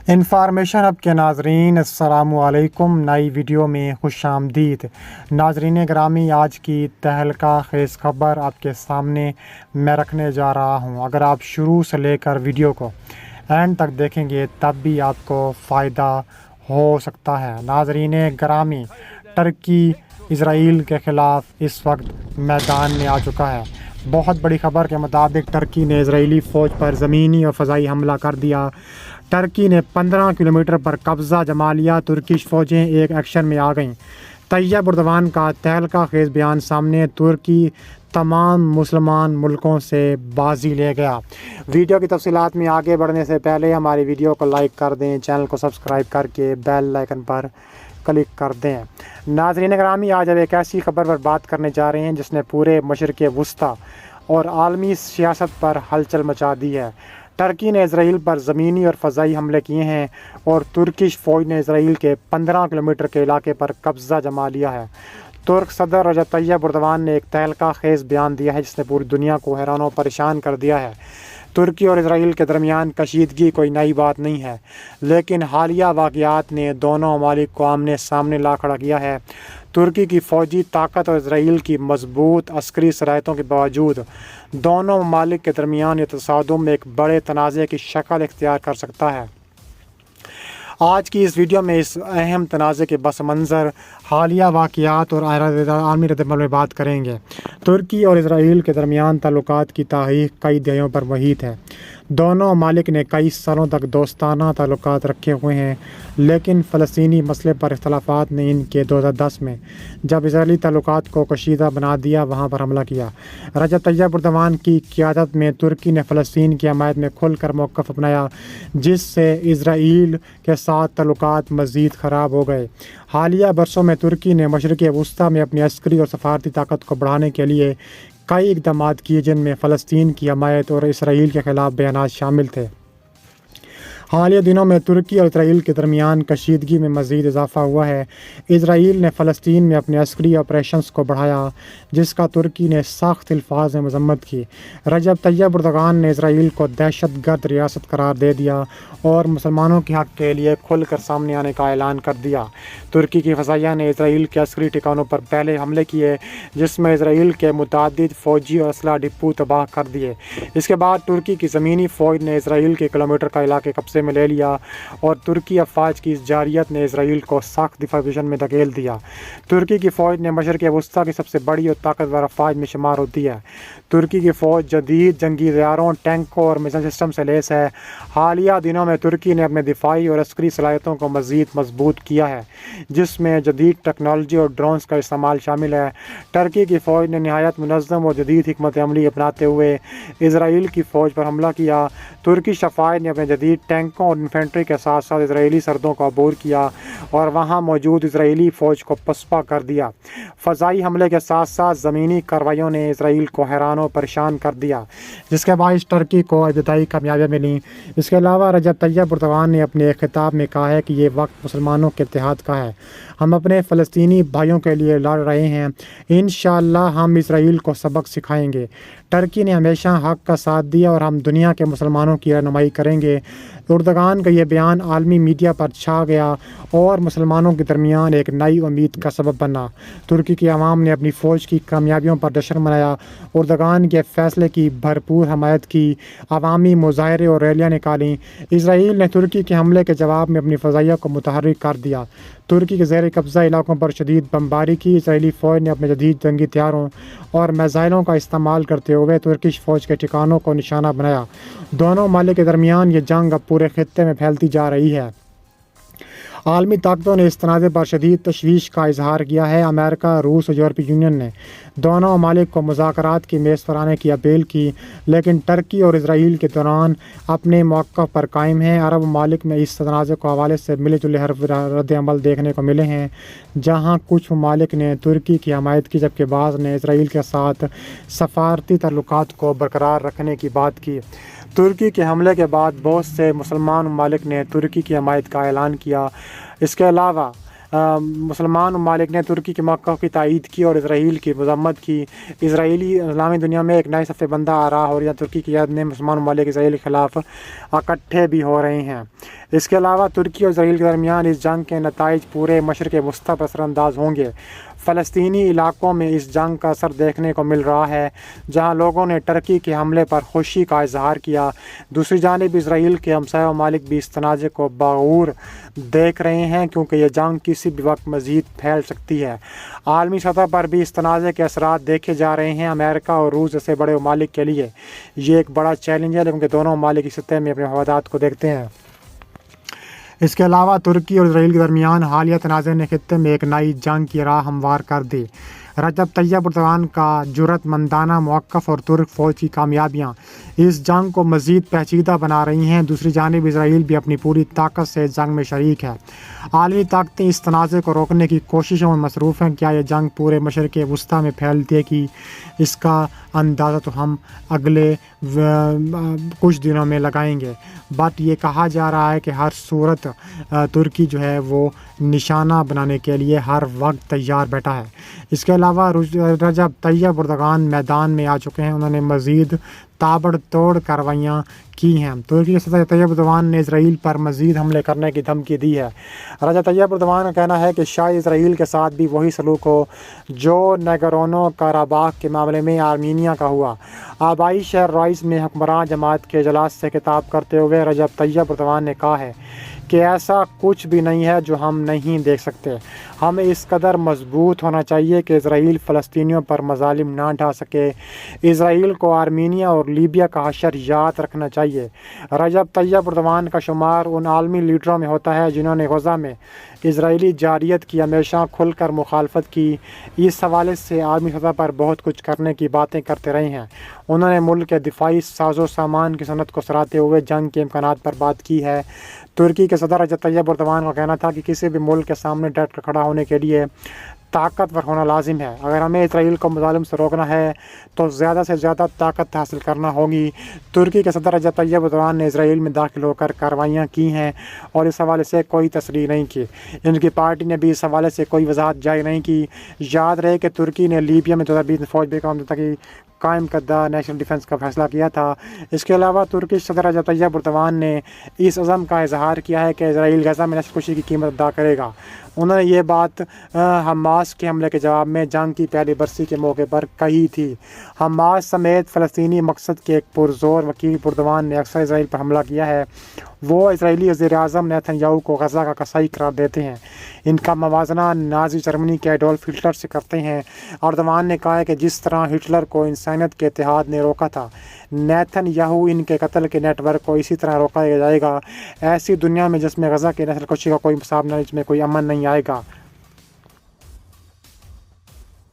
Information hub کے ناظرین السلام علیکم، نئی ویڈیو میں خوش آمدید۔ ناظرین گرامی، آج کی تہلکہ خیز خبر آپ کے سامنے میں رکھنے جا رہا ہوں۔ اگر آپ شروع سے لے کر ویڈیو کو اینڈ تک دیکھیں گے تب بھی آپ کو فائدہ ہو سکتا ہے۔ ناظرین گرامی، ٹرکی اسرائیل کے خلاف اس وقت میدان میں آ چکا ہے۔ بہت بڑی خبر کے مطابق ٹرکی نے اسرائیلی فوج پر زمینی اور فضائی حملہ کر دیا۔ ٹرکی نے 15 کلومیٹر پر قبضہ جما لیا۔ ترکش فوجیں ایک ایکشن میں آ گئیں۔ طیب اردوان کا تہلکہ خیز بیان سامنے، ترکی تمام مسلمان ملکوں سے بازی لے گیا۔ ویڈیو کی تفصیلات میں آگے بڑھنے سے پہلے ہماری ویڈیو کو لائک کر دیں، چینل کو سبسکرائب کر کے بیل آئیکن پر کلک کر دیں۔ ناظرین گرامی، آج اب ایک ایسی خبر پر بات کرنے جا رہے ہیں جس نے پورے مشرق وسطیٰ اور عالمی سیاست پر ہلچل مچا دی ہے۔ ٹرکی نے اسرائیل پر زمینی اور فضائی حملے کیے ہیں اور ترکش فوج نے اسرائیل کے 15 کلومیٹر کے علاقے پر قبضہ جما لیا ہے۔ ترک صدر رجب طیب اردوان نے ایک تہلکہ خیز بیان دیا ہے جس نے پوری دنیا کو حیران و پریشان کر دیا ہے۔ ترکی اور اسرائیل کے درمیان کشیدگی کوئی نئی بات نہیں ہے، لیکن حالیہ واقعات نے دونوں ممالک کو آمنے سامنے لا کھڑا کیا ہے۔ ترکی کی فوجی طاقت اور اسرائیل کی مضبوط عسکری صلاحیتوں کے باوجود دونوں ممالک کے درمیان یہ تصادم ایک بڑے تنازع کی شکل اختیار کر سکتا ہے۔ آج کی اس ویڈیو میں اس اہم تنازع کے پس منظر، حالیہ واقعات اور عالمی رد عمل میں بات کریں گے۔ ترکی اور اسرائیل کے درمیان تعلقات کی تاریخ کئی دہائیوں پر محیط ہے۔ دونوں ممالک نے کئی سالوں تک دوستانہ تعلقات رکھے ہوئے ہیں، لیکن فلسطینی مسئلے پر اختلافات نے ان کے 2010 میں جب اسرائیلی تعلقات کو کشیدہ بنا دیا وہاں پر حملہ کیا۔ رجب طیب اردوان کی قیادت میں ترکی نے فلسطین کی حمایت میں کھل کر موقف اپنایا، جس سے اسرائیل کے ساتھ تعلقات مزید خراب ہو گئے۔ حالیہ برسوں میں ترکی نے مشرق وسطیٰ میں اپنی عسکری اور سفارتی طاقت کو بڑھانے کے لیے کئی اقدامات کیے جن میں فلسطین کی حمایت اور اسرائیل کے خلاف بیانات شامل تھے۔ حالیہ دنوں میں ترکی اور اسرائیل کے درمیان کشیدگی میں مزید اضافہ ہوا ہے۔ اسرائیل نے فلسطین میں اپنے عسکری آپریشنز کو بڑھایا، جس کا ترکی نے سخت الفاظ میں مذمت کی۔ رجب طیب اردوان نے اسرائیل کو دہشت گرد ریاست قرار دے دیا اور مسلمانوں کے حق کے لیے کھل کر سامنے آنے کا اعلان کر دیا۔ ترکی کی فضائیہ نے اسرائیل کے عسکری ٹھکانوں پر پہلے حملے کیے، جس میں اسرائیل کے متعدد فوجی اور اسلحہ ڈپو تباہ کر دیے۔ اس کے بعد ترکی کی زمینی فوج نے اسرائیل کے کلومیٹر کا علاقے قبضے میں لے لیا اور ترکی افواج کی اس جارحیت نے اسرائیل کو سخت دفاعی پوزیشن میں دھکیل دیا۔ ترکی کی فوج نے مشرق وسطیٰ کی سب سے بڑی اور طاقتور افواج میں شمار ہوتی ہے۔ ترکی کی فوج جدید جنگی طیاروں، ٹینکوں اور میزائل سسٹم سے لیس ہے۔ حالیہ دنوں میں ترکی نے اپنے دفاعی اور عسکری صلاحیتوں کو مزید مضبوط کیا ہے، جس میں جدید ٹیکنالوجی اور ڈرونز کا استعمال شامل ہے۔ ٹرکی کی فوج نے نہایت منظم اور جدید حکمت عملی اپناتے ہوئے اسرائیل کی فوج پر حملہ کیا۔ ترکش افواج نے اپنے جدید ٹینکوں اور انفینٹری کے ساتھ ساتھ اسرائیلی سرحدوں کو عبور کیا اور وہاں موجود اسرائیلی فوج کو پسپا کر دیا۔ فضائی حملے کے ساتھ ساتھ زمینی کارروائیوں نے اسرائیل کو حیران و پریشان کر دیا، جس کے باعث ٹرکی کو ابتدائی کامیابیاں ملیں۔ اس کے علاوہ رجب طیب اردوان نے اپنے ایک خطاب میں کہا ہے کہ یہ وقت مسلمانوں کے اتحاد کا ہے۔ ہم اپنے فلسطینی بھائیوں کے لیے لڑ رہے ہیں، انشاءاللہ ہم اسرائیل کو سبق سکھائیں گے۔ ٹرکی نے ہمیشہ حق کا ساتھ دیا اور ہم دنیا کے مسلمانوں کی رہنمائی کریں گے۔ اردوغان کا یہ بیان عالمی میڈیا پر چھا گیا اور مسلمانوں کے درمیان ایک نئی امید کا سبب بنا۔ ترکی کے عوام نے اپنی فوج کی کامیابیوں پر جشن منایا۔ اردوغان کے فیصلے کی بھرپور حمایت کی، عوامی مظاہرے اور ریلیاں نکالیں۔ اسرائیل نے ترکی کے حملے کے جواب میں اپنی فضائیہ کو متحرک کر دیا۔ ترکی کے زیر قبضہ علاقوں پر شدید بمباری کی۔ اسرائیلی فوج نے اپنے جدید جنگی ہتھیاروں اور میزائلوں کا استعمال کرتے ہوئے ترکش فوج کے ٹھکانوں کو نشانہ بنایا۔ دونوں ممالک کے درمیان یہ جنگ اب پورے خطے میں پھیلتی جا رہی ہے۔ عالمی طاقتوں نے اس تنازع پر شدید تشویش کا اظہار کیا ہے۔ امریکہ، روس اور یورپی یونین نے دونوں ممالک کو مذاکرات کی میز پر آنے کی اپیل کی، لیکن ٹرکی اور اسرائیل کے دوران اپنے موقف پر قائم ہیں۔ عرب ممالک میں اس تنازع کو حوالے سے ملے جلے رد عمل دیکھنے کو ملے ہیں، جہاں کچھ ممالک نے ترکی کی حمایت کی جبکہ بعض نے اسرائیل کے ساتھ سفارتی تعلقات کو برقرار رکھنے کی بات کی۔ ترکی کے حملے کے بعد بہت سے مسلمان ممالک نے ترکی کی حمایت کا اعلان کیا۔ اس کے علاوہ مسلمان ممالک نے ترکی کے موقف کی تائید کی اور اسرائیل کی مذمت کی۔ اسرائیلی اسلامی دنیا میں ایک نئے صف بندہ آ رہا اور یہاں ترکی کی یاد میں مسلمان ممالک اسرائیل کے خلاف اکٹھے بھی ہو رہے ہیں۔ اس کے علاوہ ترکی اور اسرائیل کے درمیان اس جنگ کے نتائج پورے مشرق وسطی پر اثر انداز ہوں گے۔ فلسطینی علاقوں میں اس جنگ کا اثر دیکھنے کو مل رہا ہے، جہاں لوگوں نے ترکی کے حملے پر خوشی کا اظہار کیا۔ دوسری جانب اسرائیل کے ہمسایہ ممالک بھی اس تنازع کو بغور دیکھ رہے ہیں، کیونکہ یہ جنگ کسی بھی وقت مزید پھیل سکتی ہے۔ عالمی سطح پر بھی اس تنازع کے اثرات دیکھے جا رہے ہیں۔ امریکہ اور روس جیسے بڑے ممالک کے لیے یہ ایک بڑا چیلنج ہے، کیونکہ دونوں ممالک اس سطح میں اپنے مفادات کو دیکھتے ہیں۔ اس کے علاوہ ترکی اور اسرائیل کے درمیان حالیہ تنازع نے خطے میں ایک نئی جنگ کی راہ ہموار کر دی۔ رجب طیب اردوغان کا جرأت مندانہ موقف اور ترک فوج کی کامیابیاں اس جنگ کو مزید پیچیدہ بنا رہی ہیں۔ دوسری جانب اسرائیل بھی اپنی پوری طاقت سے اس جنگ میں شریک ہے۔ عالمی طاقتیں اس تنازع کو روکنے کی کوششوں میں مصروف ہیں۔ کیا یہ جنگ پورے مشرق وسطی میں پھیلتی ہے، اس کا اندازہ تو ہم اگلے کچھ دنوں میں لگائیں گے، بٹ یہ کہا جا رہا ہے کہ ہر صورت ترکی جو ہے وہ نشانہ بنانے کے لیے ہر وقت تیار بیٹھا ہے۔ اس کے علاوہ رجب طیب اردوغان میدان میں آ چکے ہیں۔ انہوں نے مزید تابڑ توڑ کارروائیاں کی ہیں۔ ترکی کے صدر طیب اردوغان نے اسرائیل پر مزید حملے کرنے کی دھمکی دی ہے۔ رجب طیب اردوغان کا کہنا ہے کہ شاید اسرائیل کے ساتھ بھی وہی سلوک ہو جو ناگورنو کاراباخ کے معاملے میں آرمینیا کا ہوا۔ آبائی شہر رائس میں حکمران جماعت کے اجلاس سے خطاب کرتے ہوئے رجب طیب اردوغان نے کہا ہے کہ ایسا کچھ بھی نہیں ہے جو ہم نہیں دیکھ سکتے۔ ہمیں اس قدر مضبوط ہونا چاہیے کہ اسرائیل فلسطینیوں پر مظالم نہ ڈھا سکے۔ اسرائیل کو آرمینیا اور لیبیا کا حشر یاد رکھنا چاہیے۔ رجب طیب اردوغان کا شمار ان عالمی لیڈروں میں ہوتا ہے جنہوں نے غزہ میں اسرائیلی جارحیت کی ہمیشہ کھل کر مخالفت کی۔ اس حوالے سے عالمی سطح پر بہت کچھ کرنے کی باتیں کرتے رہے ہیں۔ انہوں نے ملک کے دفاعی ساز و سامان کی صنعت کو سراہتے ہوئے جنگ کے امکانات پر بات کی ہے۔ ترکی کے صدر رجب طیب اردوغان کا کہنا تھا کہ کسی بھی ملک کے سامنے ڈٹ کر کھڑا ہونے کے لیے طاقتور ہونا لازم ہے۔ اگر ہمیں اسرائیل کو مظالم سے روکنا ہے تو زیادہ سے زیادہ طاقت حاصل کرنا ہوگی۔ ترکی کے صدر رجب طیب اردوغان نے اسرائیل میں داخل ہو کر کارروائیاں کی ہیں اور اس حوالے سے کوئی تصریح نہیں کی۔ ان کی پارٹی نے بھی اس حوالے سے کوئی وضاحت جاری نہیں کی۔ یاد رہے کہ ترکی نے لیبیا میں 2020 میں فوج کی قائم کردہ نیشنل ڈیفنس کا فیصلہ کیا تھا۔ اس کے علاوہ ترکی صدر رجب طیب اردوغان نے اس عزم کا اظہار کیا ہے کہ اسرائیل غزہ میں نسل کشی کی قیمت ادا کرے گا۔ انہوں نے یہ بات حماس کے حملے کے جواب میں جنگ کی پہلی برسی کے موقع پر کہی تھی۔ حماس سمیت فلسطینی مقصد کے ایک پرزور وکیل اردوغان نے اکثر اسرائیل پر حملہ کیا ہے۔ وہ اسرائیلی وزیر اعظم نیتن یاہو کو غزہ کا قصائی قرار دیتے ہیں۔ ان کا موازنہ نازی جرمنی کے ایڈولف ہٹلر سے کرتے ہیں۔ اردوغان نے کہا ہے کہ جس طرح ہٹلر کو انسانیت کے اتحاد نے روکا تھا، نیتن یاہو ان کے قتل کے نیٹ ورک کو اسی طرح روکا جائے گا۔ ایسی دنیا میں جس میں غزہ کی نسل کشی کا کوئی مساوی نہ، جس میں کوئی امن نہیں آئے گا۔